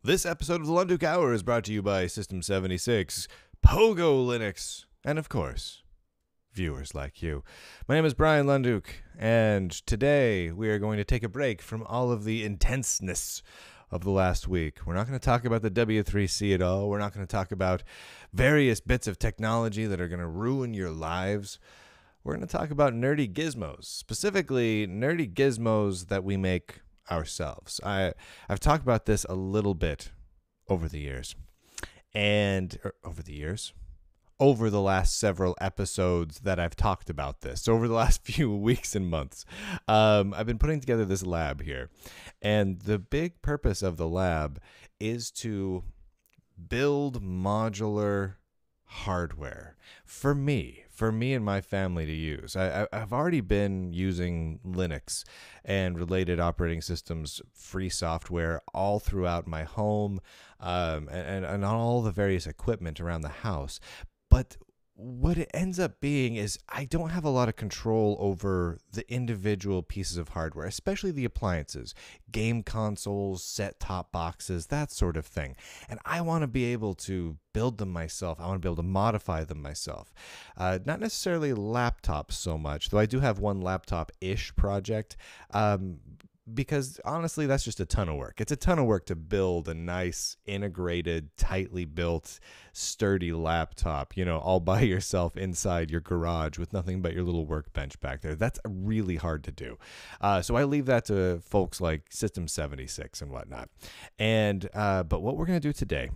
This episode of the Lunduke Hour is brought to you by System 76, Pogo Linux, and of course, viewers like you. My name is Brian Lunduke, and today we are going to take a break from all of the intenseness of the last week. We're not going to talk about the W3C at all. We're not going to talk about various bits of technology that are going to ruin your lives. We're going to talk about nerdy gizmos, specifically nerdy gizmos that we make ourselves. I've talked about this a little bit over the years, over the last several episodes that I've talked about this, over the last few weeks and months. I've been putting together this lab here, and the big purpose of the lab is to build modular hardware for me and my family to use. I've already been using Linux and related operating systems, free software all throughout my home, and all the various equipment around the house. But what it ends up being is I don't have a lot of control over the individual pieces of hardware, especially the appliances, game consoles, set-top boxes, that sort of thing. And I want to be able to build them myself. I want to be able to modify them myself. Not necessarily laptops so much, though I do have one laptop-ish project. Because honestly, that's just a ton of work. It's a ton of work to build a nice, integrated, tightly built, sturdy laptop, all by yourself inside your garage with nothing but your little workbench back there. That's really hard to do. So I leave that to folks like System 76 and whatnot. But what we're going to do today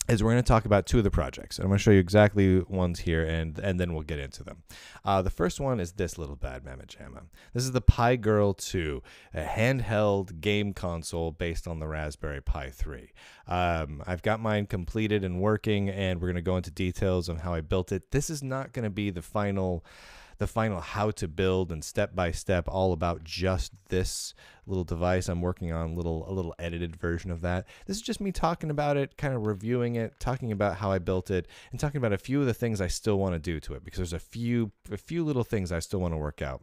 is we're going to talk about two of the projects. And I'm going to show you exactly ones here, and then we'll get into them. The first one is this little bad mamma jamma. This is the PiGrrl2, a handheld game console based on the Raspberry Pi 3. I've got mine completed and working, and we're going to go into details on how I built it. This is not going to be the final how to build and step-by-step all about just this little device. I'm working on a little edited version of that. This is just me talking about it, kind of reviewing it, talking about how I built it, and talking about a few of the things I still want to do to it, because there's a few little things I still want to work out.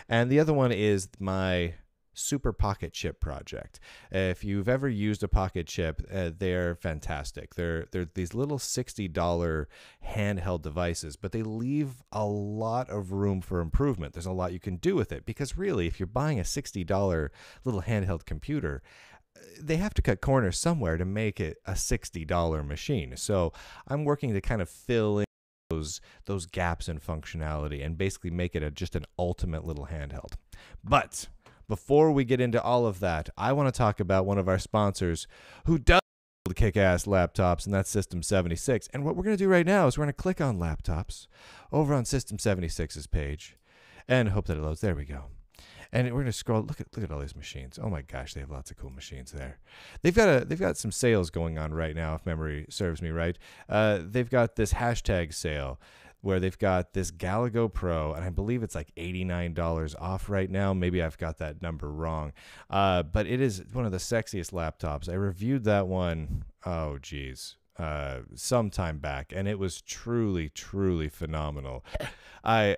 And the other one is my Super PocketCHIP project. If you've ever used a PocketCHIP, they're fantastic. They're these little $60 handheld devices, but they leave a lot of room for improvement. There's a lot you can do with it, because really, if you're buying a $60 little handheld computer, they have to cut corners somewhere to make it a $60 machine. So I'm working to kind of fill in those gaps in functionality and basically make it just an ultimate little handheld. But before we get into all of that, I want to talk about one of our sponsors who does build kick-ass laptops, and that's System 76. And what we're going to do right now is we're going to click on laptops over on System 76's page and hope that it loads. There we go. And we're going to scroll. Look at all these machines. Oh my gosh, they have lots of cool machines there. They've got some sales going on right now, if memory serves me right. They've got this hashtag sale where they've got this Galago Pro, and I believe it's like $89 off right now. Maybe I've got that number wrong. But it is one of the sexiest laptops. I reviewed that one, some time back, and it was truly, truly phenomenal. I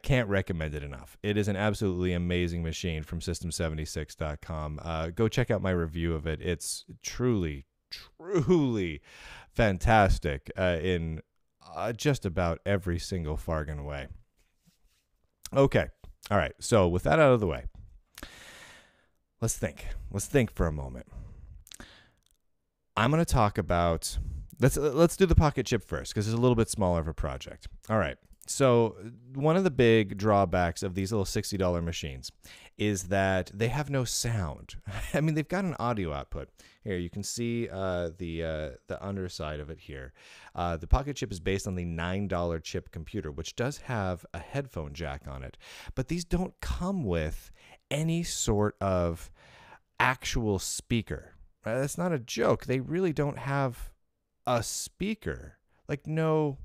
can't recommend it enough. It is an absolutely amazing machine from System76.com. Go check out my review of it. It's truly, truly fantastic in just about every single fargan way. Okay. All right. So with that out of the way, let's think for a moment. I'm going to talk about, let's do the PocketCHIP first, because it's a little bit smaller of a project. All right. So one of the big drawbacks of these little $60 machines is that they have no sound. I mean, they've got an audio output. Here, you can see the underside of it here. The PocketCHIP is based on the $9 chip computer, which does have a headphone jack on it. But these don't come with any sort of actual speaker. That's not a joke. They really don't have a speaker. Like, no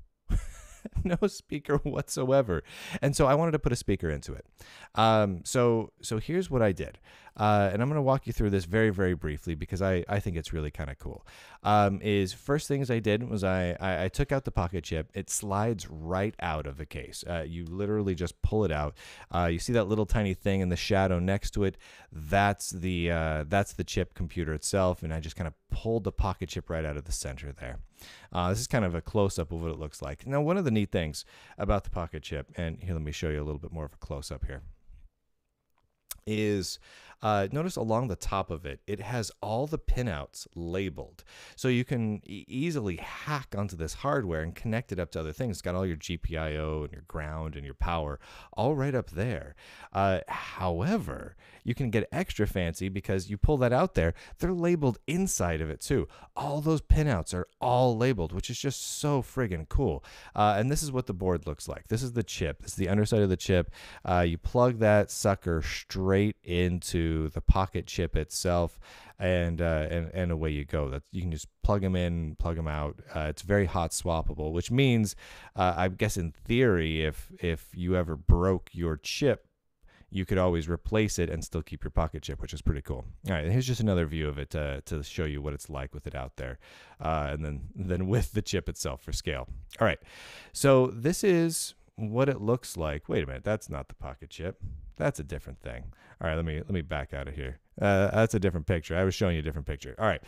speaker whatsoever. And so I wanted to put a speaker into it. So here's what I did. and I'm going to walk you through this very, very briefly because I think it's really kind of cool. Is first things I did was I took out the pocket chip. It slides right out of the case. You literally just pull it out. You see that little tiny thing in the shadow next to it? That's the chip computer itself, and I just kind of pulled the pocket chip right out of the center there. This is kind of a close-up of what it looks like. Now, one of the neat things about the pocket chip, and here, let me show you a little bit more of a close-up here, is notice along the top of it, it has all the pinouts labeled. So you can easily hack onto this hardware and connect it up to other things. It's got all your GPIO and your ground and your power all right up there. However, you can get extra fancy because you pull that out there, they're labeled inside of it too. All those pinouts are all labeled, which is just so friggin' cool. And this is what the board looks like. This is the chip. This is the underside of the chip. You plug that sucker straight into the pocket chip itself, and away you go. You can just plug them in, plug them out. It's very hot swappable, which means I guess in theory, if you ever broke your chip, you could always replace it and still keep your pocket chip, which is pretty cool. All right, here's just another view of it to show you what it's like with it out there, and then with the chip itself for scale. All right, so this is what it looks like. Wait a minute, that's not the pocket chip. That's a different thing. All right, let me back out of here. That's a different picture. I was showing you a different picture. All right.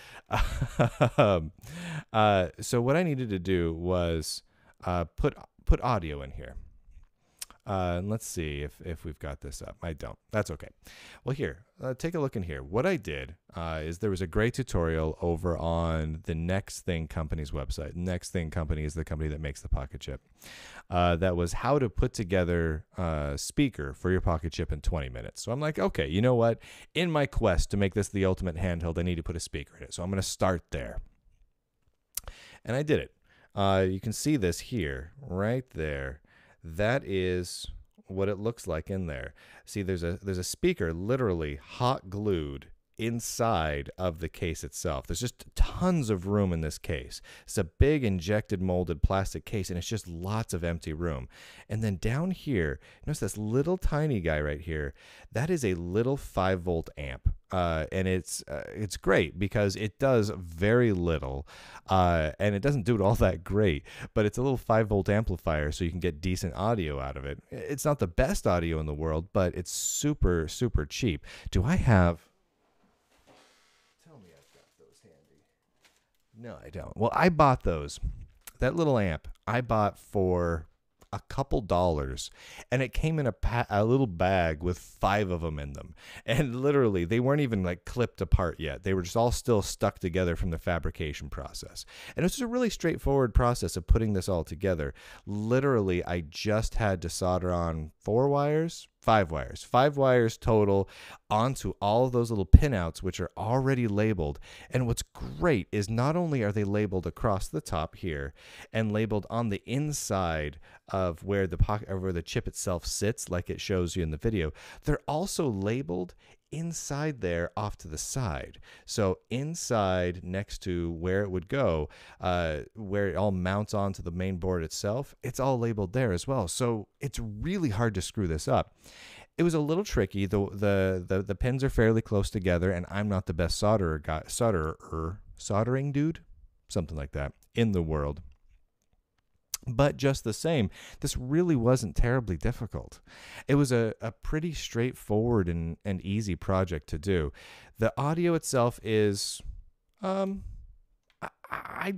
So what I needed to do was put audio in here. And let's see if we've got this up. I don't. That's okay. Well, here, take a look in here. What I did is there was a great tutorial over on the Next Thing Company's website. Next Thing Company is the company that makes the pocket chip. That was how to put together a speaker for your pocket chip in 20 minutes. So I'm like, okay, you know what? In my quest to make this the ultimate handheld, I need to put a speaker in it. So I'm going to start there. And I did it. You can see this here, right there. That is what it looks like in there. See, there's a speaker literally hot glued inside of the case itself. There's just tons of room in this case. It's a big injected molded plastic case, and it's just lots of empty room. And then down here, notice this little tiny guy right here. That is a little 5-volt amp. And it's great because it does very little, and it doesn't do it all that great, but it's a little 5-volt amplifier, so you can get decent audio out of it. It's not the best audio in the world, but it's super, super cheap. Do I have... Tell me I've got those handy. No, I don't. Well, I bought those. That little amp, I bought for a couple dollars, and it came in a little bag with 5 of them in them, and literally they weren't even like clipped apart yet. They were just all still stuck together from the fabrication process, and it was a really straightforward process of putting this all together. Literally, I just had to solder on 5 wires total onto all of those little pinouts, which are already labeled. And what's great is not only are they labeled across the top here and labeled on the inside of where the chip itself sits, like it shows you in the video, they're also labeled inside there off to the side. So inside next to where it would go, where it all mounts onto the main board itself, it's all labeled there as well. So it's really hard to screw this up. It was a little tricky. The pins are fairly close together, and I'm not the best soldering dude, something like that, in the world. But just the same, this really wasn't terribly difficult. It was a pretty straightforward and easy project to do. The audio itself is, I'd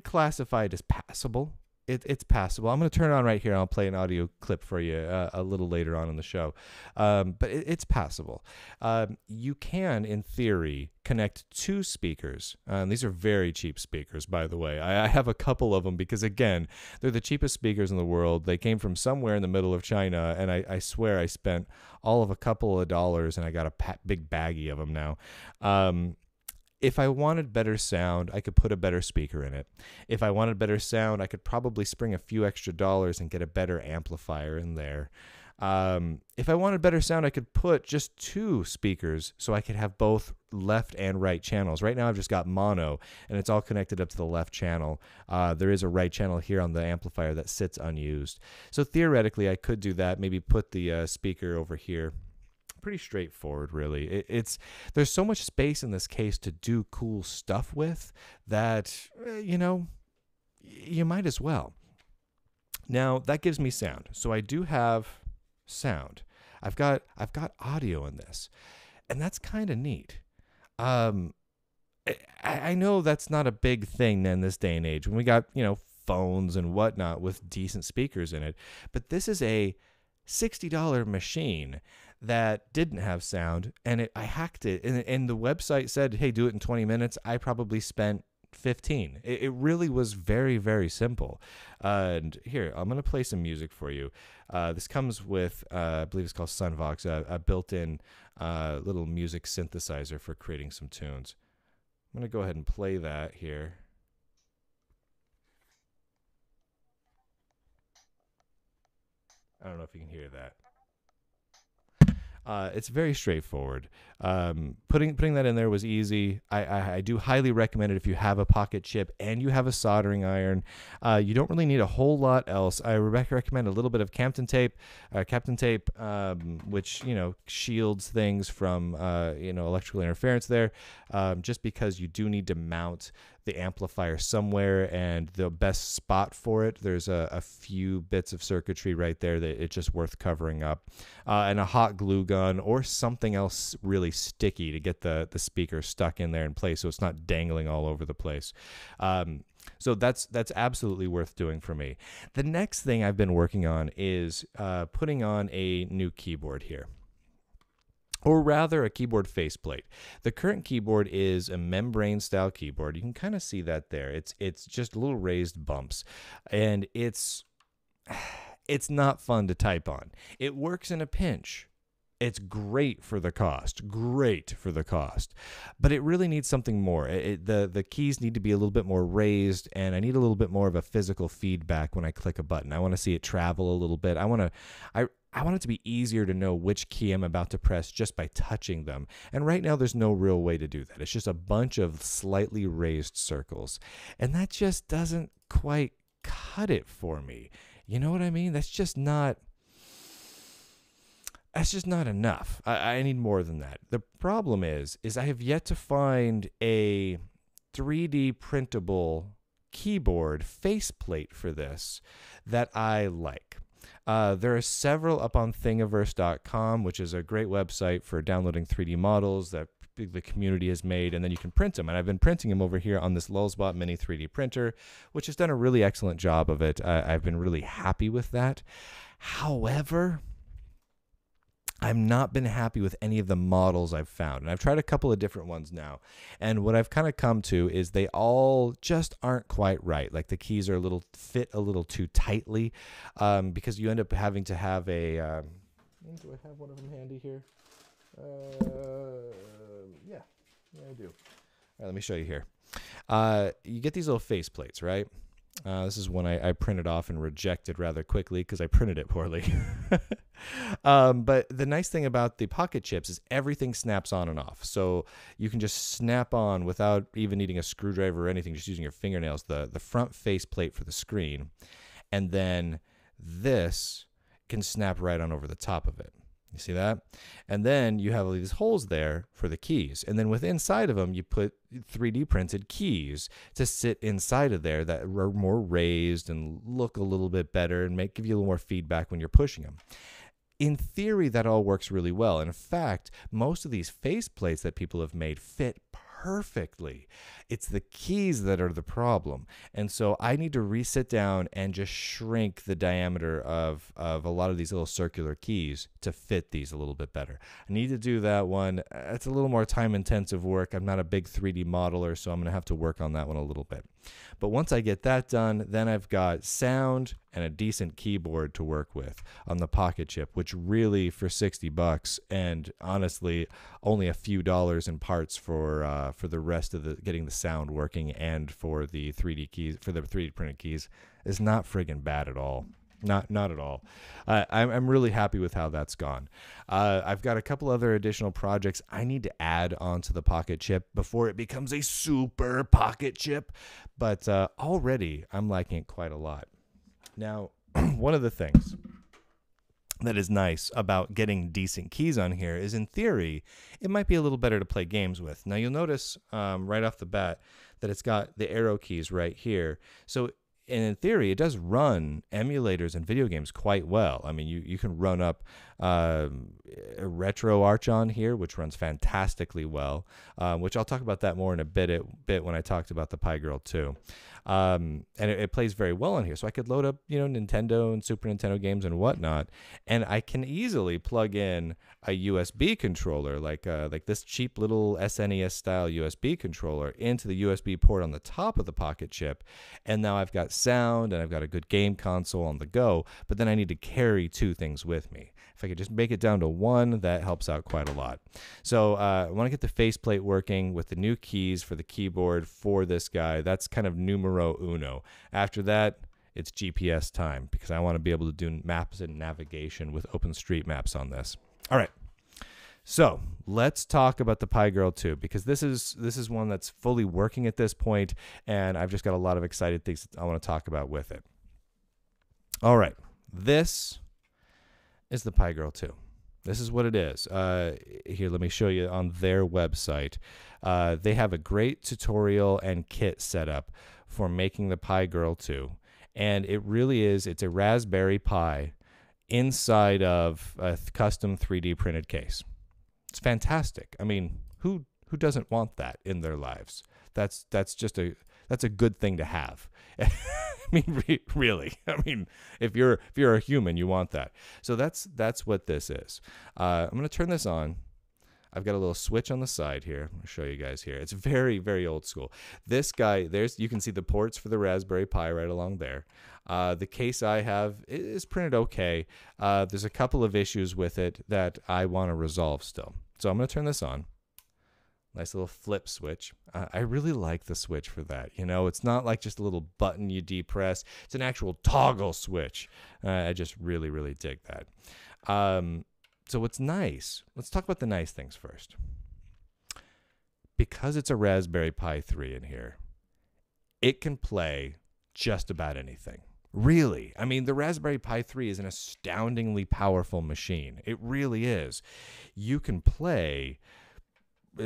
classify it as passable. It's passable. I'm going to turn it on right here, and I'll play an audio clip for you a little later on in the show. But it's passable. You can, in theory, connect 2 speakers. These are very cheap speakers, by the way. I have a couple of them because, again, they're the cheapest speakers in the world. They came from somewhere in the middle of China, and I swear I spent all of a couple of dollars, and I got a big baggie of them now. If I wanted better sound, I could put a better speaker in it. If I wanted better sound, I could probably spring a few extra dollars and get a better amplifier in there. If I wanted better sound, I could put just 2 speakers so I could have both left and right channels. Right now I've just got mono, and it's all connected up to the left channel. There is a right channel here on the amplifier that sits unused. So theoretically I could do that, maybe put the speaker over here pretty straightforward, really. There's so much space in this case to do cool stuff with that, you might as well. Now, that gives me sound. So I do have sound. I've got audio in this, and that's kind of neat. I know that's not a big thing in this day and age when we got, phones and whatnot with decent speakers in it. But this is a $60 machine that didn't have sound, and I hacked it. And the website said, hey, do it in 20 minutes. I probably spent 15. It really was very, very simple. And here, I'm going to play some music for you. This comes with, I believe it's called Sunvox, a built-in little music synthesizer for creating some tunes. I'm going to go ahead and play that here. I don't know if you can hear that. It's very straightforward. Putting that in there was easy. I do highly recommend it if you have a pocket chip and you have a soldering iron. You don't really need a whole lot else. I recommend a little bit of Kapton tape, which shields things from electrical interference there. Just because you do need to mount the amplifier somewhere, and the best spot for it, there's a few bits of circuitry right there that it's just worth covering up, and a hot glue gun or something else really sticky to get the speaker stuck in there in place so it's not dangling all over the place. So that's absolutely worth doing for me. The next thing I've been working on is putting on a new keyboard here, or rather a keyboard faceplate. The current keyboard is a membrane style keyboard. You can kind of see that there. It's just little raised bumps, and it's not fun to type on. It works in a pinch. It's great for the cost, but it really needs something more. The keys need to be a little bit more raised, and I need a little bit more of a physical feedback when I click a button. I want to see it travel a little bit. I want it to be easier to know which key I'm about to press just by touching them. And right now there's no real way to do that. It's just a bunch of slightly raised circles, and that just doesn't quite cut it for me. You know what I mean? That's just not enough. I need more than that. The problem is I have yet to find a 3D printable keyboard faceplate for this that I like. There are several up on thingiverse.com, which is a great website for downloading 3D models that the community has made, and then you can print them. And I've been printing them over here on this Lulzbot mini 3D printer, which has done a really excellent job of it. I've been really happy with that. However, I've not been happy with any of the models I've found. And I've tried a couple of different ones now. And what I've kind of come to is they all just aren't quite right. Like the keys are fit a little too tightly, because you end up having to have a, do I have one of them handy here? Yeah, I do. All right, let me show you here. You get these little face plates, right? This is one I printed off and rejected rather quickly because I printed it poorly. But the nice thing about the pocket chips is everything snaps on and off. So you can just snap on without even needing a screwdriver or anything, just using your fingernails, the front face plate for the screen. And then this can snap right on over the top of it. You see that? And then you have all these holes there for the keys. And then inside of them, you put 3D printed keys to sit inside of there that are more raised and look a little bit better and give you a little more feedback when you're pushing them. In theory, that all works really well. In fact, most of these face plates that people have made fit perfectly. It's the keys that are the problem. And so I need to sit down and just shrink the diameter of a lot of these little circular keys to fit these a little bit better. I need to do that one. It's a little more time-intensive work. I'm not a big 3D modeler, so I'm going to have to work on that one a little bit. But once I get that done, then I've got sound and a decent keyboard to work with on the PocketCHIP, which really for $60, and honestly only a few dollars in parts for the rest of getting the sound working and for the 3D keys, for the 3D printed keys, is not friggin' bad at all. Not at all. I'm really happy with how that's gone. I've got a couple other additional projects I need to add onto the PocketCHIP before it becomes a Super PocketCHIP, but already I'm liking it quite a lot. Now, one of the things that is nice about getting decent keys on here is, in theory, it might be a little better to play games with. Now, you'll notice right off the bat that it's got the arrow keys right here. So, and in theory, it does run emulators and video games quite well. I mean, you can run up a Retro Arch on here, which runs fantastically well, which I'll talk about that more in a bit when I talked about the PiGrrl2. And it plays very well on here. So I could load up, Nintendo and Super Nintendo games and whatnot, and I can easily plug in a USB controller, like this cheap little SNES style USB controller, into the USB port on the top of the PocketCHIP, and now I've got sound and I've got a good game console on the go. But then I need to carry two things with me. If I could just make it down to one, that helps out quite a lot. So I want to get the faceplate working with the new keys for the keyboard for this guy. That's kind of numero uno. After that, it's GPS time, because I want to be able to do maps and navigation with OpenStreetMaps on this. All right. So let's talk about the PiGrrl2, because this is one that's fully working at this point, and I've just got a lot of excited things I want to talk about with it. All right. This is the PiGrrl2. This is what it is. Here, let me show you on their website. They have a great tutorial and kit set up for making the PiGrrl2. And it really is, it's a Raspberry Pi inside of a custom 3D printed case. It's fantastic. I mean, who doesn't want that in their lives? That's a good thing to have. I mean, really. I mean, if you're a human, you want that. So that's what this is. I'm going to turn this on. I've got a little switch on the side here. I'll show you guys here. It's very, very old school. This guy, you can see the ports for the Raspberry Pi right along there. The case I have is printed okay. There's a couple of issues with it that I want to resolve still. So I'm going to turn this on. Nice little flip switch. I really like the switch for that. It's not like just a little button you depress. It's an actual toggle switch. I just really, really dig that. So what's nice, let's talk about the nice things first. Because it's a Raspberry Pi 3 in here, it can play just about anything. Really. I mean, the Raspberry Pi 3 is an astoundingly powerful machine. It really is. You can play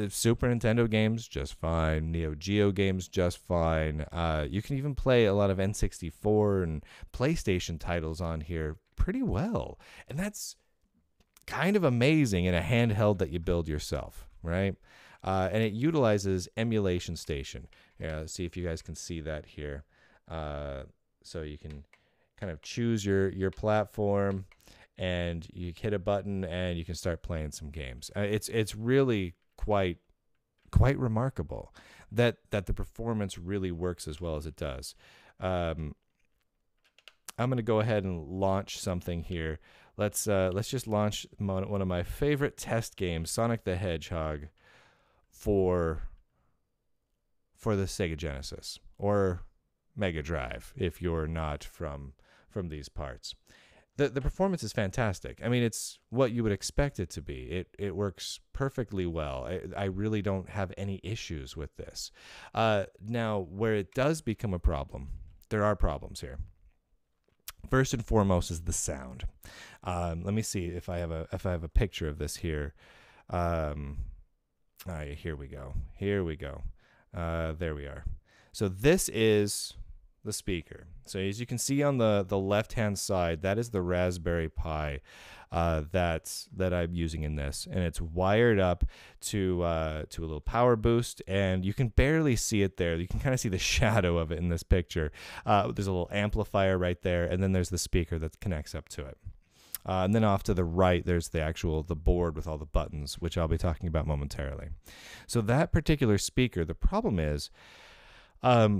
Super Nintendo games just fine, Neo Geo games just fine. You can even play a lot of N64 and PlayStation titles on here pretty well. And that's kind of amazing in a handheld that you build yourself, right? And it utilizes Emulation Station. Yeah, let's see if you guys can see that here. So you can kind of choose your platform, and you hit a button, and you can start playing some games. It's really quite remarkable that the performance really works as well as it does. I'm going to go ahead and launch something here. Let's just launch one of my favorite test games, Sonic the Hedgehog, for the Sega Genesis or Mega Drive if you're not from these parts. The performance is fantastic. I mean, it's what you would expect it to be. It works perfectly well. I really don't have any issues with this. Now, where it does become a problem, there are problems here. First and foremost is the sound. Let me see if I have a picture of this here. All right, here we go. There we are. So this is the speaker. So as you can see on the left-hand side, that is the Raspberry Pi that I'm using in this, and it's wired up to a little power boost, and you can barely see it there. You can kind of see the shadow of it in this picture. There's a little amplifier right there, and then there's the speaker that connects up to it. And then off to the right, there's the board with all the buttons, which I'll be talking about momentarily. So that particular speaker, the problem is,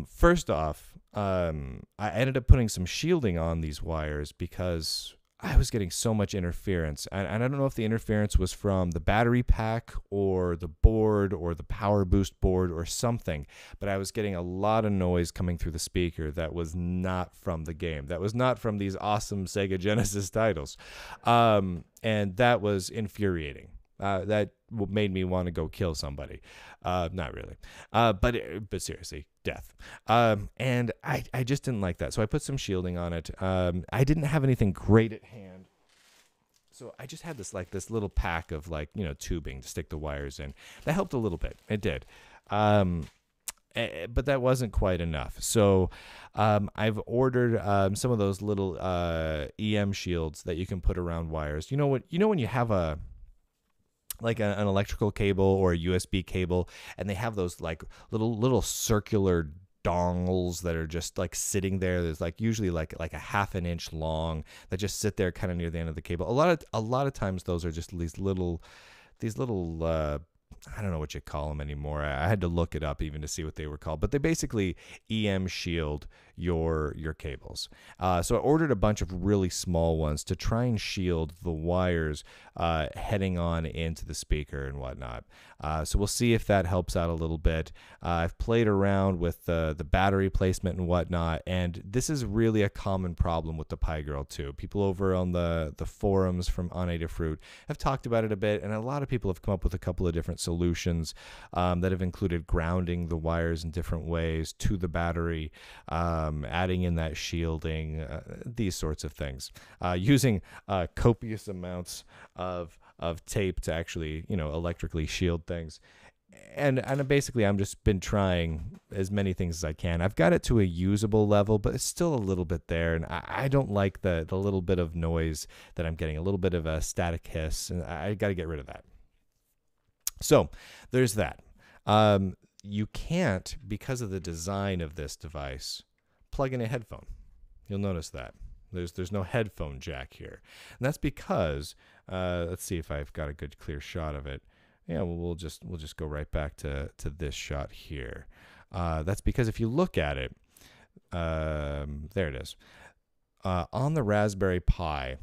first off, I ended up putting some shielding on these wires because I was getting so much interference. And I don't know if the interference was from the battery pack or the board or the power boost board or something, but I was getting a lot of noise coming through the speaker that was not from the game. That was not from these awesome Sega Genesis titles. And that was infuriating. That made me want to go kill somebody. Not really. But seriously, death. And I just didn't like that. So I put some shielding on it. I didn't have anything great at hand. So I just had this little pack of tubing to stick the wires in. That helped a little bit. It did. But that wasn't quite enough. So I've ordered some of those little EM shields that you can put around wires. You know what? You know when you have an electrical cable or a USB cable, and they have those little circular dongles that are just sitting there. There's usually like a half an inch long that just sit there kind of near the end of the cable. A lot of times those are just these little I don't know what you call them anymore. I had to look it up even to see what they were called, but they basically EM shield your cables. So I ordered a bunch of really small ones to try and shield the wires heading on into the speaker and whatnot. So we'll see if that helps out a little bit. I've played around with the battery placement and whatnot, and this is really a common problem with the PiGrrl2. People over on the forums from On Adafruit have talked about it a bit, and a lot of people have come up with a couple of different solutions that have included grounding the wires in different ways to the battery, adding in that shielding, these sorts of things, using copious amounts of tape to actually electrically shield things. And basically I'm just been trying as many things as I can. I've got it to a usable level, but it's still a little bit there, and I don't like the little bit of noise that I'm getting, a little bit of a static hiss, and I got to get rid of that. So there's that. You can't, because of the design of this device, plug in a headphone. You'll notice that there's no headphone jack here, and that's because let's see if I've got a good clear shot of it. Yeah, well, we'll just go right back to this shot here. That's because if you look at it, there it is. On the Raspberry Pi,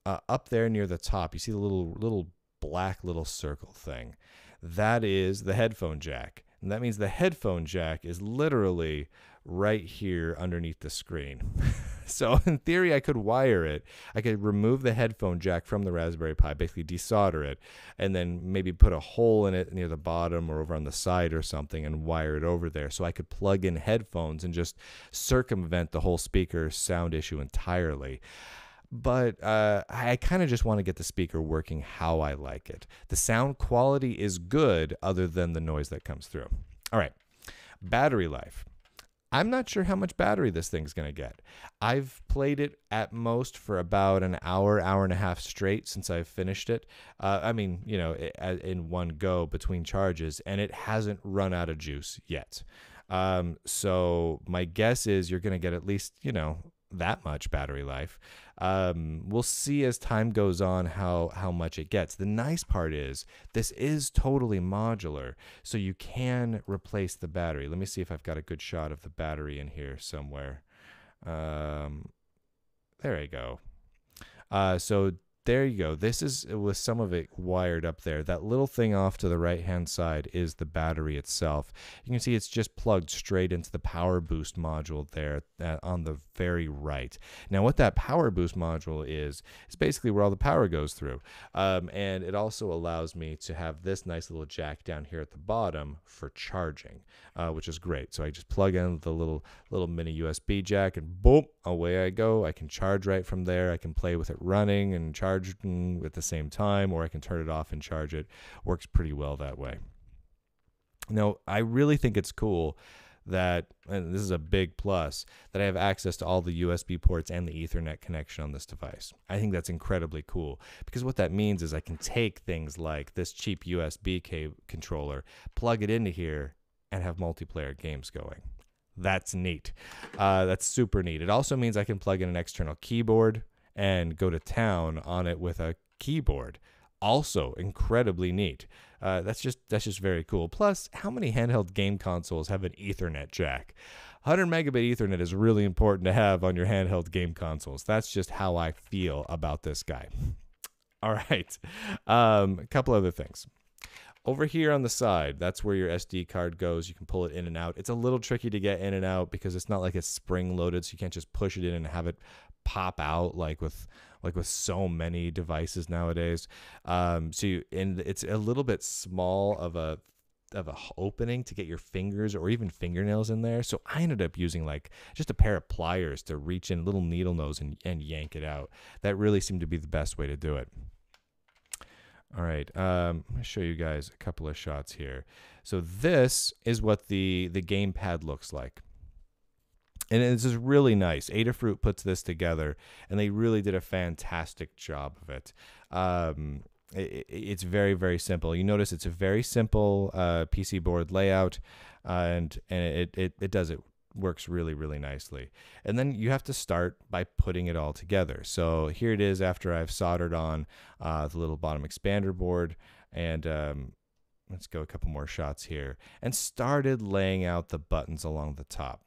up there near the top, you see the little black little circle thing. That is the headphone jack. And that means the headphone jack is literally right here underneath the screen. So in theory, I could wire it. I could remove the headphone jack from the Raspberry Pi, basically desolder it, and then maybe put a hole in it near the bottom or over on the side or something and wire it over there. So I could plug in headphones and just circumvent the whole speaker sound issue entirely. But I kind of just want to get the speaker working how I like it. The sound quality is good other than the noise that comes through. All right, battery life. I'm not sure how much battery this thing's going to get. I've played it at most for about an hour, hour and a half straight since I've finished it. I mean, in one go between charges, and it hasn't run out of juice yet. So my guess is you're going to get at least, that much battery life. We'll see as time goes on how much it gets. The nice part is this is totally modular, so you can replace the battery. Let me see if I've got a good shot of the battery in here somewhere. There I go. So there you go. This is with some of it wired up there. That little thing off to the right-hand side is the battery itself. You can see it's just plugged straight into the power boost module there on the very right. Now, what that power boost module is basically where all the power goes through. And it also allows me to have this nice little jack down here at the bottom for charging, which is great. So I just plug in the little mini USB jack, and boom, away I go. I can charge right from there. I can play with it running and charge at the same time, or I can turn it off and charge it. Works pretty well that way. Now, I really think it's cool that, and this is a big plus, that I have access to all the USB ports and the Ethernet connection on this device. I think that's incredibly cool, because what that means is I can take things like this cheap USB controller, plug it into here, and have multiplayer games going. That's neat. That's super neat. It also means I can plug in an external keyboard and go to town on it with a keyboard. Also incredibly neat. That's just very cool. Plus, how many handheld game consoles have an Ethernet jack? 100 megabit Ethernet is really important to have on your handheld game consoles. That's just how I feel about this guy. All right, a couple other things. Over here on the side, that's where your SD card goes. You can pull it in and out. It's a little tricky to get in and out because it's not like it's spring loaded, so you can't just push it in and have it pop out like with so many devices nowadays. It's a little bit small of a opening to get your fingers or even fingernails in there. So I ended up using like just a pair of pliers to reach in, little needle nose, and yank it out. That really seemed to be the best way to do it. All right, I'm going to show you guys a couple of shots here. So this is what the gamepad looks like. And it's just really nice. Adafruit puts this together, and they really did a fantastic job of it. It's very, very simple. You notice it's a very simple PC board layout, and it does it. Works really, really nicely. And then you have to start by putting it all together. So here it is after I've soldered on the little bottom expander board, and let's go a couple more shots here, and started laying out the buttons along the top.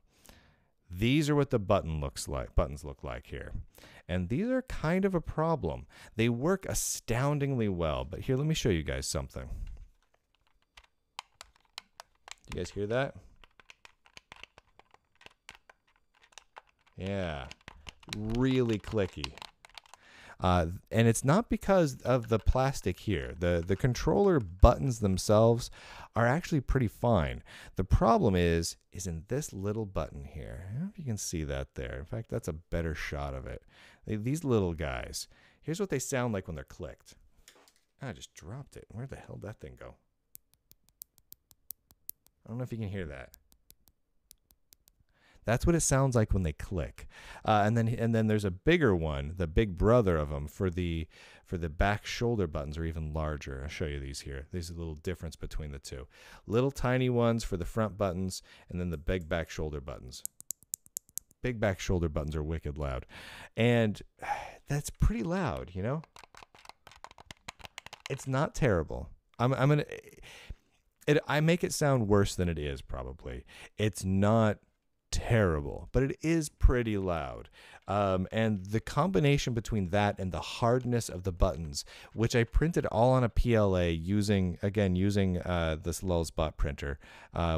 These are what the buttons look like here. And these are kind of a problem. They work astoundingly well, but here, let me show you guys something. Do you guys hear that? Yeah, really clicky. And it's not because of the plastic here. The controller buttons themselves are actually pretty fine. The problem is in this little button here. I don't know if you can see that there. In fact, that's a better shot of it. These little guys. Here's what they sound like when they're clicked. I just dropped it. Where the hell did that thing go? I don't know if you can hear that. That's what it sounds like when they click. And then there's a bigger one, the big brother of them, for the back shoulder buttons are even larger. I'll show you these here. There's a little difference between the two. Little tiny ones for the front buttons, and then the big back shoulder buttons. Big back shoulder buttons are wicked loud. And that's pretty loud, you know? It's not terrible. I make it sound worse than it is, probably. It's not terrible, but it is pretty loud. And the combination between that and the hardness of the buttons, which I printed all on a PLA using this Lulzbot printer,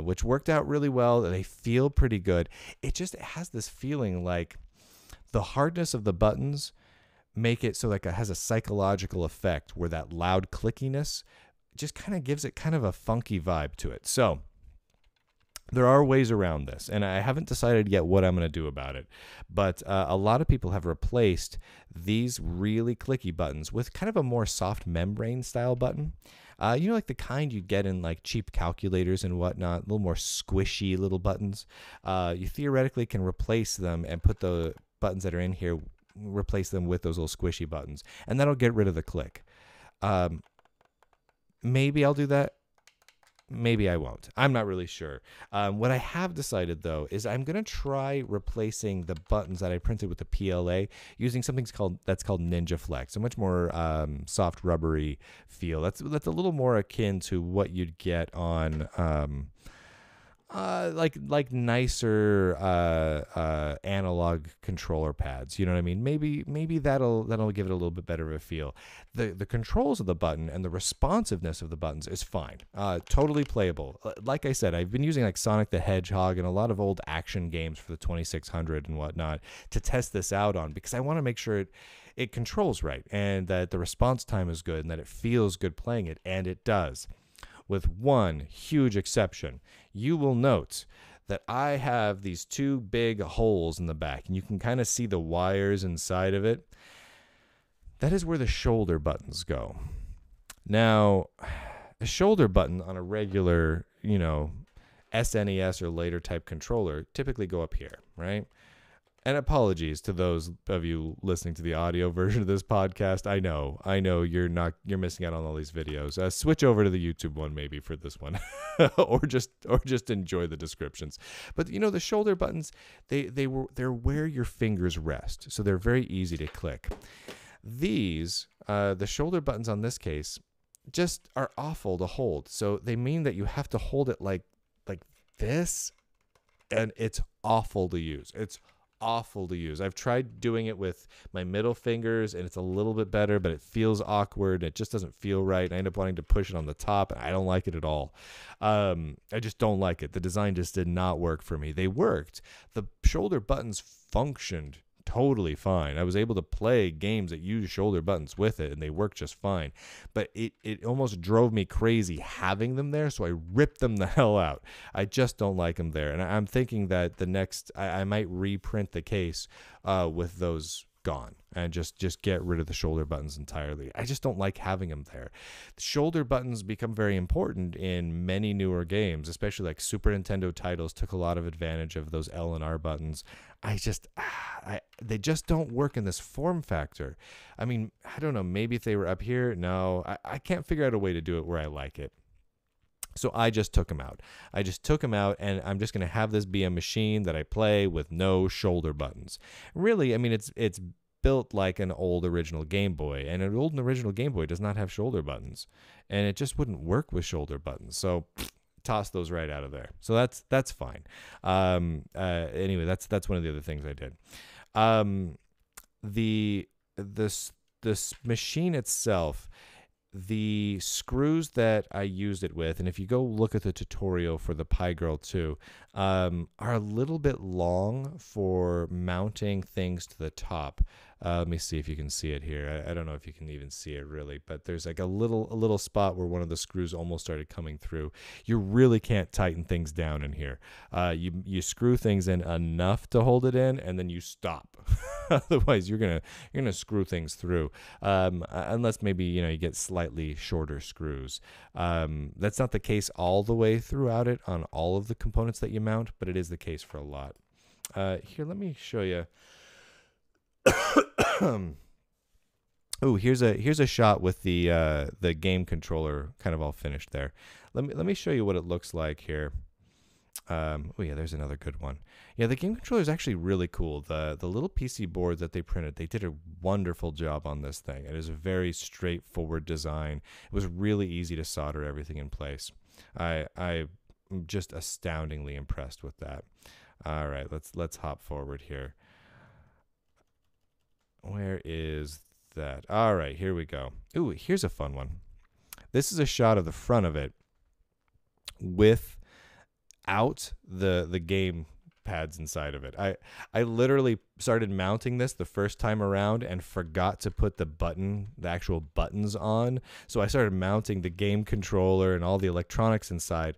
which worked out really well. They feel pretty good. It has this feeling like the hardness of the buttons make it so like it has a psychological effect where that loud clickiness just kind of gives it kind of a funky vibe to it. So there are ways around this, and I haven't decided yet what I'm going to do about it. But a lot of people have replaced these really clicky buttons with kind of a more soft membrane style button. You know, like the kind you get in like cheap calculators and whatnot, a little more squishy little buttons. You theoretically can replace them and put the buttons that are in here, replace them with those little squishy buttons, and that'll get rid of the click. Maybe I'll do that. Maybe I won't. I'm not really sure. What I have decided, though, is I'm going to try replacing the buttons that I printed with the PLA using something that's called Ninja Flex, a much more soft, rubbery feel. That's a little more akin to what you'd get on like nicer analog controller pads. You know what I mean? Maybe that'll give it a little bit better of a feel. The controls of the button and the responsiveness of the buttons is fine. Totally playable. Like I said, I've been using like Sonic the Hedgehog and a lot of old action games for the 2600 and whatnot to test this out on, because I want to make sure it controls right and that the response time is good and that it feels good playing it, and it does. With one huge exception. You will note that I have these two big holes in the back, and you can kind of see the wires inside of it. That is where the shoulder buttons go. Now, a shoulder button on a regular, SNES or later type controller typically go up here, right? And apologies to those of you listening to the audio version of this podcast. I know you're missing out on all these videos. Switch over to the YouTube one maybe for this one, or just enjoy the descriptions. But the shoulder buttons, they're where your fingers rest, so they're very easy to click. These the shoulder buttons on this case just are awful to hold. So they mean that you have to hold it like this, and it's awful to use. It's awful to use. I've tried doing it with my middle fingers, and it's a little bit better, but it feels awkward. It just doesn't feel right. I end up wanting to push it on the top, and I don't like it at all. I just don't like it. The design just did not work for me. They worked. The shoulder buttons functioned totally fine. I was able to play games that use shoulder buttons with it, and they work just fine. But it almost drove me crazy having them there, so I ripped them the hell out. I just don't like them there. And I'm thinking that the next, I might reprint the case with those gone and just get rid of the shoulder buttons entirely. I just don't like having them there. The shoulder buttons become very important in many newer games, especially like Super Nintendo titles took a lot of advantage of those L and R buttons. They just don't work in this form factor. I mean, I don't know, maybe if they were up here, no, I can't figure out a way to do it where I like it. So I just took them out. And I'm just going to have this be a machine that I play with no shoulder buttons. Really, I mean, it's built like an old original Game Boy, and an old original Game Boy does not have shoulder buttons, and it just wouldn't work with shoulder buttons. So toss those right out of there. So that's fine. Anyway, that's one of the other things I did. This machine itself, the screws that I used it with, and if you go look at the tutorial for the PiGrrl2, are a little bit long for mounting things to the top. Let me see if you can see it here. I don't know if you can even see it really, but there's like a little spot where one of the screws almost started coming through. You really can't tighten things down in here. You screw things in enough to hold it in, and then you stop. Otherwise, you're gonna screw things through, unless maybe you get slightly shorter screws. That's not the case all the way throughout it on all of the components that you mount, but it is the case for a lot. Here, let me show you. Oh, here's a shot with the game controller kind of all finished there. Let me show you what it looks like here. Oh yeah, there's another good one. Yeah, the game controller is actually really cool. The little PC board that they printed, they did a wonderful job on this thing. It is a very straightforward design. It was really easy to solder everything in place. I'm just astoundingly impressed with that. All right, let's hop forward here. Where is that? All right, here we go. Ooh, here's a fun one. This is a shot of the front of it without the game pads inside of it. I literally started mounting this the first time around and forgot to put the actual buttons on. So I started mounting the game controller and all the electronics inside.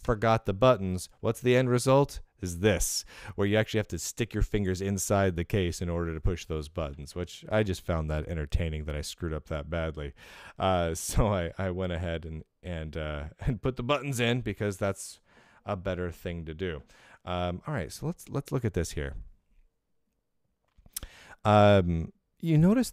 Forgot the buttons. What's the end result? Is this, where you actually have to stick your fingers inside the case in order to push those buttons, which I just found that entertaining that I screwed up that badly. So I went ahead and put the buttons in because that's a better thing to do. All right, so let's look at this here. You notice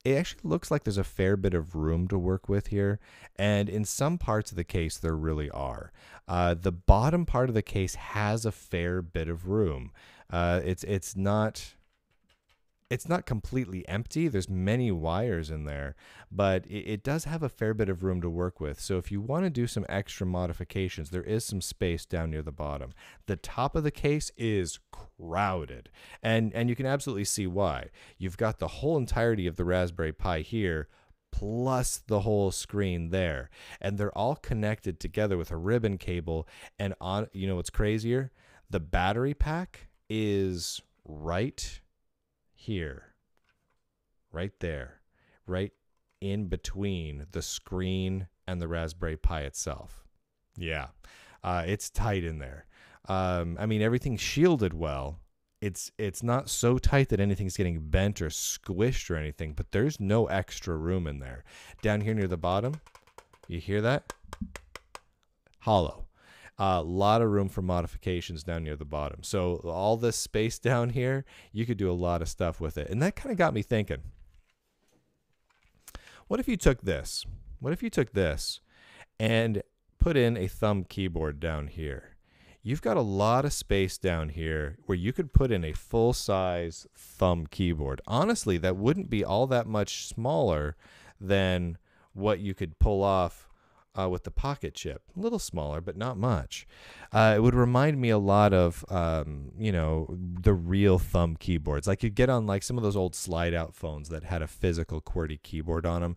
it actually looks like there's a fair bit of room to work with here, and in some parts of the case there really are. The bottom part of the case has a fair bit of room. It's not completely empty. There's many wires in there, but it does have a fair bit of room to work with. So if you want to do some extra modifications, there is some space down near the bottom. The top of the case is crowded, and you can absolutely see why. You've got the whole entirety of the Raspberry Pi here, plus the whole screen there, and they're all connected together with a ribbon cable. And what's crazier? The battery pack is right here, right there, right in between the screen and the Raspberry Pi itself. Yeah, it's tight in there. I mean, everything's shielded well. It's not so tight that anything's getting bent or squished or anything, but there's no extra room in there. Down here near the bottom, you hear that? Hollow. A lot of room for modifications down near the bottom. So all this space down here, you could do a lot of stuff with it. And that kind of got me thinking, what if you took this? What if you took this and put in a thumb keyboard down here? You've got a lot of space down here where you could put in a full-size thumb keyboard. Honestly, that wouldn't be all that much smaller than what you could pull off with the PocketCHIP. A little smaller, but not much. It would remind me a lot of, the real thumb keyboards. Like you'd get on like some of those old slide-out phones that had a physical QWERTY keyboard on them.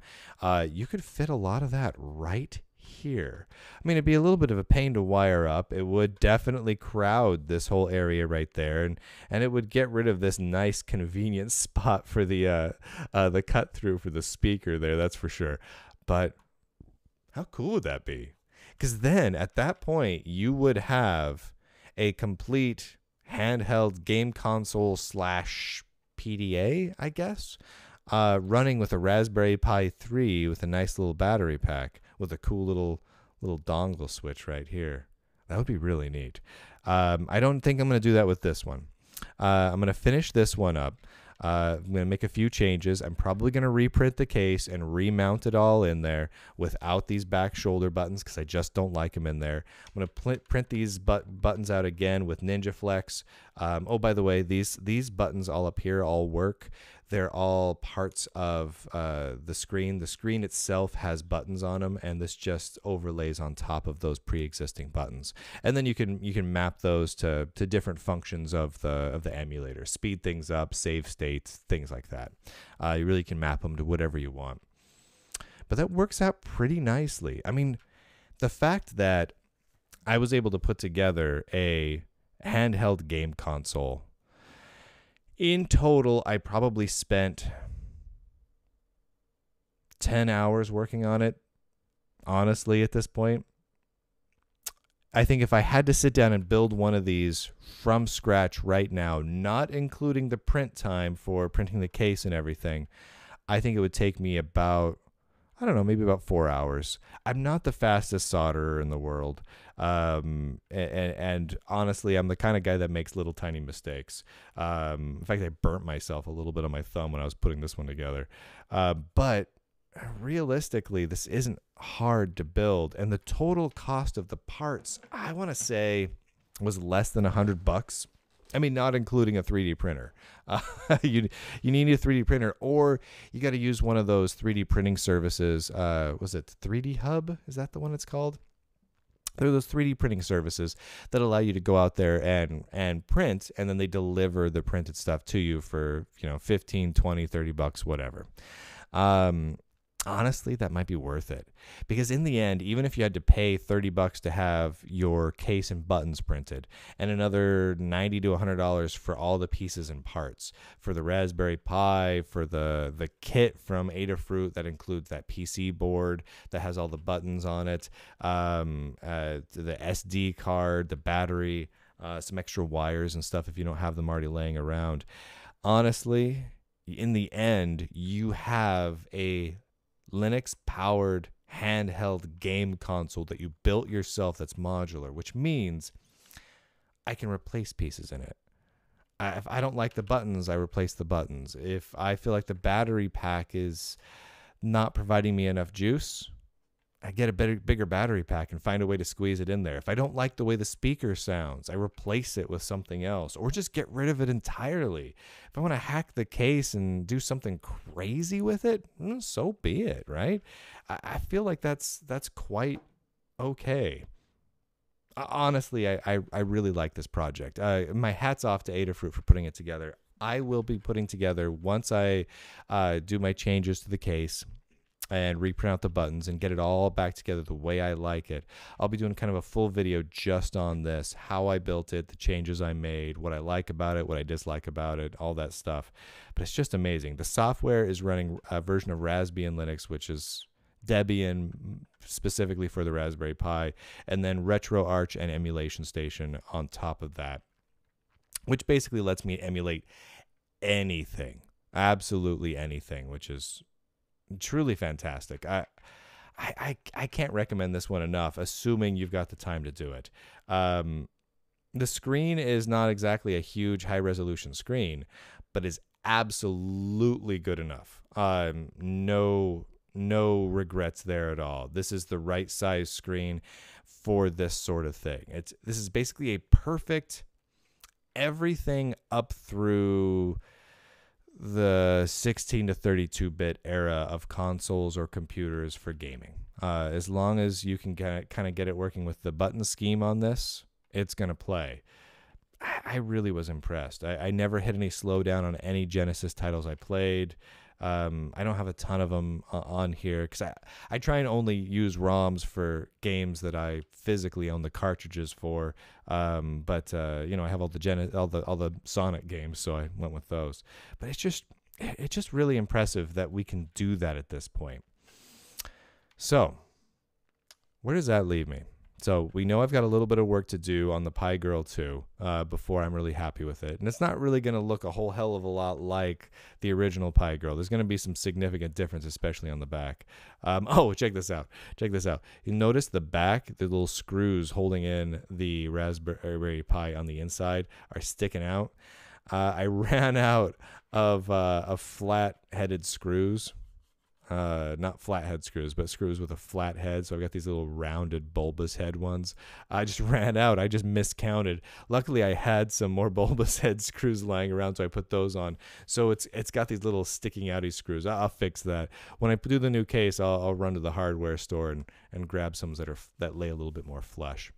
You could fit a lot of that right here. I mean, it'd be a little bit of a pain to wire up. It would definitely crowd this whole area right there, and it would get rid of this nice convenient spot for the cut through for the speaker there. That's for sure. But how cool would that be? Because then at that point you would have a complete handheld game console slash PDA, I guess, running with a Raspberry Pi 3 with a nice little battery pack with a cool little dongle switch right here. That would be really neat. I don't think I'm going to do that with this one. I'm going to finish this one up. I'm going to make a few changes. I'm probably going to reprint the case and remount it all in there without these back shoulder buttons because I just don't like them in there. I'm going to print these buttons out again with Ninja Flex. Oh, by the way, these buttons all up here all work. They're all parts of the screen. The screen itself has buttons on them, and this just overlays on top of those pre-existing buttons. And then you can map those to different functions of the emulator, speed things up, save states, things like that. You really can map them to whatever you want. But that works out pretty nicely. I mean, the fact that I was able to put together a handheld game console. In total, I probably spent 10 hours working on it, honestly, at this point. I think if I had to sit down and build one of these from scratch right now, not including the print time for printing the case and everything, I think it would take me about, I don't know, maybe about 4 hours. I'm not the fastest solderer in the world. And honestly, I'm the kind of guy that makes little tiny mistakes. In fact, I burnt myself a little bit on my thumb when I was putting this one together. But realistically, this isn't hard to build. And the total cost of the parts, I want to say, was less than $100. I mean, not including a 3D printer. You need a 3D printer, or you got to use one of those 3D printing services. Was it 3D Hub? Is that the one it's called? There are those 3D printing services that allow you to go out there and print, and then they deliver the printed stuff to you for, $15, $20, $30, whatever. Honestly, that might be worth it, because in the end, even if you had to pay $30 to have your case and buttons printed, and another $90 to $100 for all the pieces and parts, for the Raspberry Pi, for the kit from Adafruit that includes that PC board that has all the buttons on it, the SD card, the battery, some extra wires and stuff if you don't have them already laying around. Honestly, in the end, you have a Linux-powered handheld game console that you built yourself that's modular, which means I can replace pieces in it. If I don't like the buttons, I replace the buttons. If I feel like the battery pack is not providing me enough juice, I get a bigger battery pack and find a way to squeeze it in there. If I don't like the way the speaker sounds, I replace it with something else, or just get rid of it entirely. If I want to hack the case and do something crazy with it, so be it, right? I feel like that's quite okay. Honestly, I really like this project. My hat's off to Adafruit for putting it together. I will be putting together, once I do my changes to the case and reprint out the buttons and get it all back together the way I like it, I'll be doing kind of a full video just on this, how I built it, the changes I made, what I like about it, what I dislike about it, all that stuff. But it's just amazing. The software is running a version of Raspbian Linux, which is Debian specifically for the Raspberry Pi, and then RetroArch and Emulation Station on top of that, which basically lets me emulate anything, absolutely anything, which is truly fantastic. I can't recommend this one enough, assuming you've got the time to do it. The screen is not exactly a huge high-resolution screen, but is absolutely good enough. No regrets there at all. This is the right size screen for this sort of thing. This is basically a perfect everything up through the 16 to 32-bit era of consoles or computers for gaming. As long as you can kind of get it working with the button scheme on this, it's going to play. I really was impressed. I never hit any slowdown on any Genesis titles I played. I don't have a ton of them on here because I try and only use ROMs for games that I physically own the cartridges for. But you know, I have all the Sonic games, so I went with those. But it's just really impressive that we can do that at this point. So, where does that leave me? So we know I've got a little bit of work to do on the PiGrrl2 before I'm really happy with it. And it's not really going to look a whole hell of a lot like the original PiGrrl. There's going to be some significant difference, especially on the back. Oh, check this out. Check this out. You notice the back, the little screws holding in the Raspberry Pi on the inside are sticking out. I ran out of flat-headed screws. Not flathead screws, but screws with a flat head. So I've got these little rounded bulbous head ones. I just ran out. I just miscounted. Luckily, I had some more bulbous head screws lying around, so I put those on. So it's got these little sticking outy screws. I'll fix that. When I do the new case, I'll run to the hardware store and grab some that lay a little bit more flush.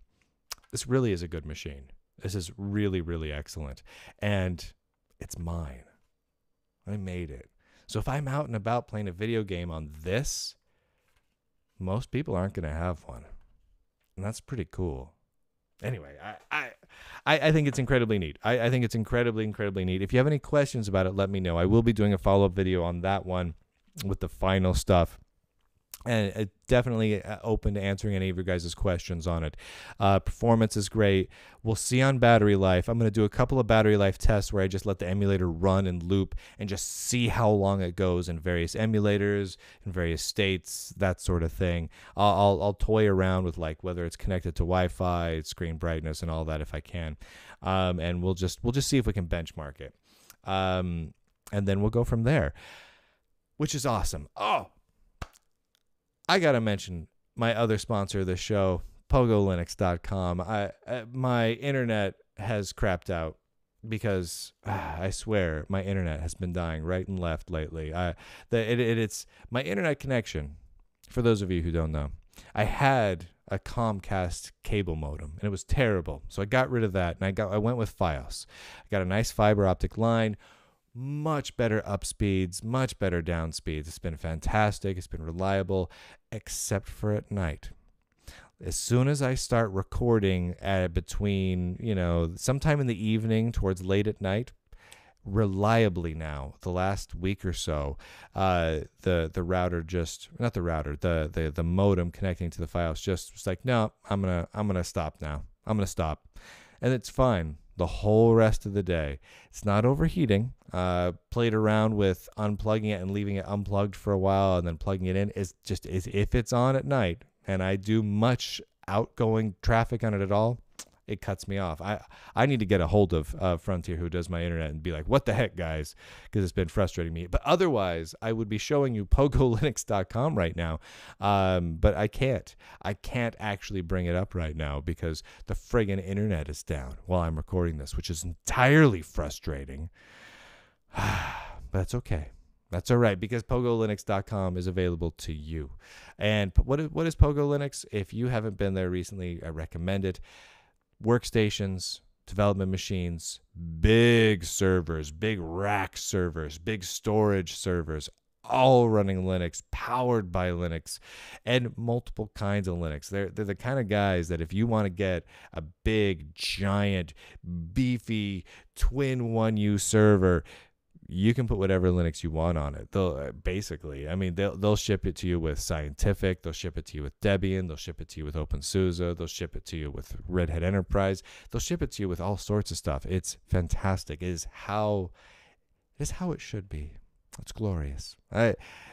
This really is a good machine. This is really, really excellent. And it's mine. I made it. So if I'm out and about playing a video game on this, most people aren't going to have one. And that's pretty cool. Anyway, I think it's incredibly neat. I think it's incredibly, incredibly neat. If you have any questions about it, let me know. I will be doing a follow-up video on that one with the final stuff. And definitely open to answering any of your guys' questions on it. Performance is great. We'll see on battery life. I'm going to do a couple of battery life tests where I just let the emulator run and loop and just see how long it goes in various emulators, in various states, that sort of thing. I'll toy around with like whether it's connected to Wi-Fi, screen brightness, and all that if I can. And we'll just see if we can benchmark it. And then we'll go from there, which is awesome. Oh, I got to mention my other sponsor of the show, PogoLinux.com. My internet has crapped out because I swear my internet has been dying right and left lately. It's my internet connection, for those of you who don't know. I had a Comcast cable modem, and it was terrible. So I got rid of that, and I went with Fios. I got a nice fiber optic line. Much better up speeds, much better down speeds. It's been fantastic. It's been reliable, except for at night. As soon as I start recording between, sometime in the evening towards late at night, reliably now, the last week or so, the router the modem connecting to the Fios just was like, no, I'm gonna stop now. I'm gonna stop, and it's fine. The whole rest of the day. It's not overheating. Played around with unplugging it and leaving it unplugged for a while and then plugging it in. It's just if it's on at night and I do much outgoing traffic on it at all, it cuts me off. I need to get a hold of Frontier, who does my internet, and be like, what the heck, guys? Because it's been frustrating me. But otherwise, I would be showing you PogoLinux.com right now. But I can't. I can't actually bring it up right now because the friggin' internet is down while I'm recording this, which is entirely frustrating. But that's okay. That's all right, because PogoLinux.com is available to you. And what is Pogo Linux? If you haven't been there recently, I recommend it. Workstations, development machines, big servers, big rack servers, big storage servers, all running Linux, powered by Linux, and multiple kinds of Linux. They're the kind of guys that if you want to get a big, giant, beefy, twin 1U server, you can put whatever Linux you want on it. They'll ship it to you with Scientific. They'll ship it to you with Debian. They'll ship it to you with OpenSUSE. They'll ship it to you with Red Hat Enterprise. They'll ship it to you with all sorts of stuff. It's fantastic. It is how it should be. It's glorious.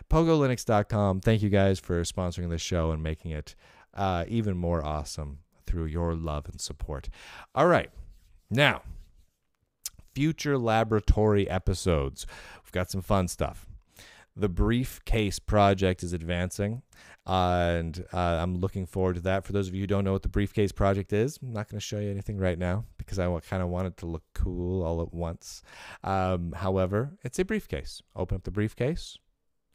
PogoLinux.com. Thank you guys for sponsoring this show and making it even more awesome through your love and support. All right. Now, future laboratory episodes. We've got some fun stuff. The briefcase project is advancing, and I'm looking forward to that. For those of you who don't know what the briefcase project is, I'm not going to show you anything right now because I kind of want it to look cool all at once. However, it's a briefcase. Open up the briefcase.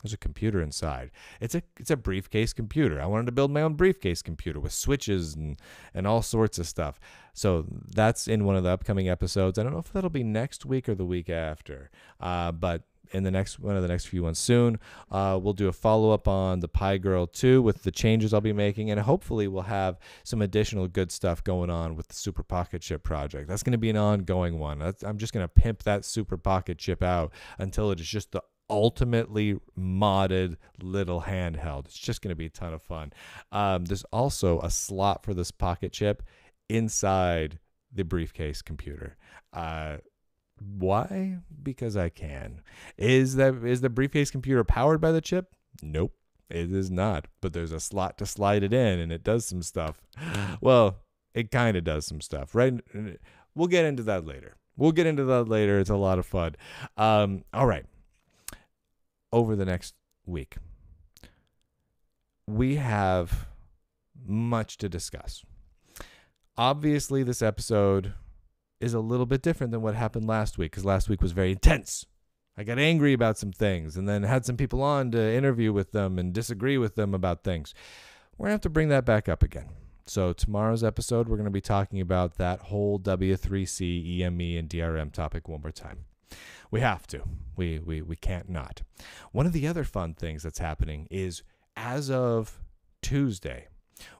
There's a computer inside. It's a briefcase computer. I wanted to build my own briefcase computer with switches and all sorts of stuff. So that's in one of the upcoming episodes. I don't know if that'll be next week or the week after, but in the next one of the next few ones soon, we'll do a follow-up on the PiGrrl2 with the changes I'll be making, and hopefully we'll have some additional good stuff going on with the Super PocketCHIP project. That's going to be an ongoing one. I'm just going to pimp that Super PocketCHIP out until it is just the ultimately modded little handheld. It's just going to be a ton of fun. There's also a slot for this pocket chip inside the briefcase computer. Why? Because I can. Is the briefcase computer powered by the chip? Nope, it is not. But there's a slot to slide it in, and it does some stuff. Well, it kind of does some stuff, right? We'll get into that later. It's a lot of fun. All right. Over the next week, we have much to discuss. Obviously, this episode is a little bit different than what happened last week, because last week was very intense. I got angry about some things and then had some people on to interview with them and disagree with them about things. We're going to have to bring that back up again. So tomorrow's episode, we're going to be talking about that whole W3C, EME, and DRM topic one more time. We have to. We can't not. One of the other fun things that's happening is, as of Tuesday,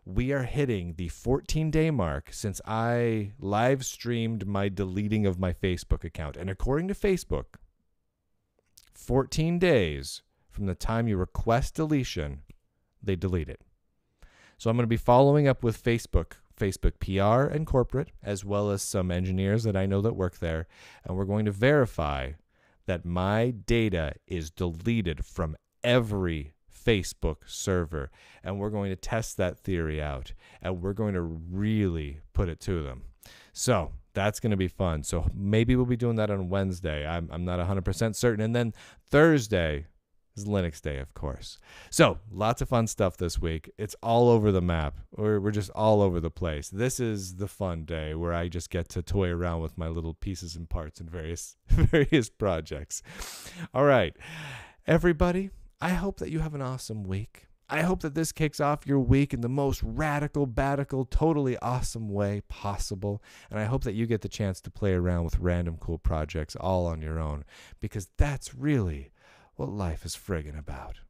we are hitting the 14-day mark since I live streamed my deleting of my Facebook account. And according to Facebook, 14 days from the time you request deletion, they delete it. So I'm going to be following up with Facebook PR and corporate, as well as some engineers that I know that work there. And we're going to verify that my data is deleted from every Facebook server. And we're going to test that theory out. And we're going to really put it to them. So that's going to be fun. So maybe we'll be doing that on Wednesday. I'm not 100% certain. And then Thursday is Linux Day, of course. So lots of fun stuff this week. It's all over the map. We're just all over the place. This is the fun day where I just get to toy around with my little pieces and parts and various projects. All right, everybody, I hope that you have an awesome week. I hope that this kicks off your week in the most radical, totally awesome way possible. And I hope that you get the chance to play around with random cool projects all on your own, because that's really what life is friggin' about.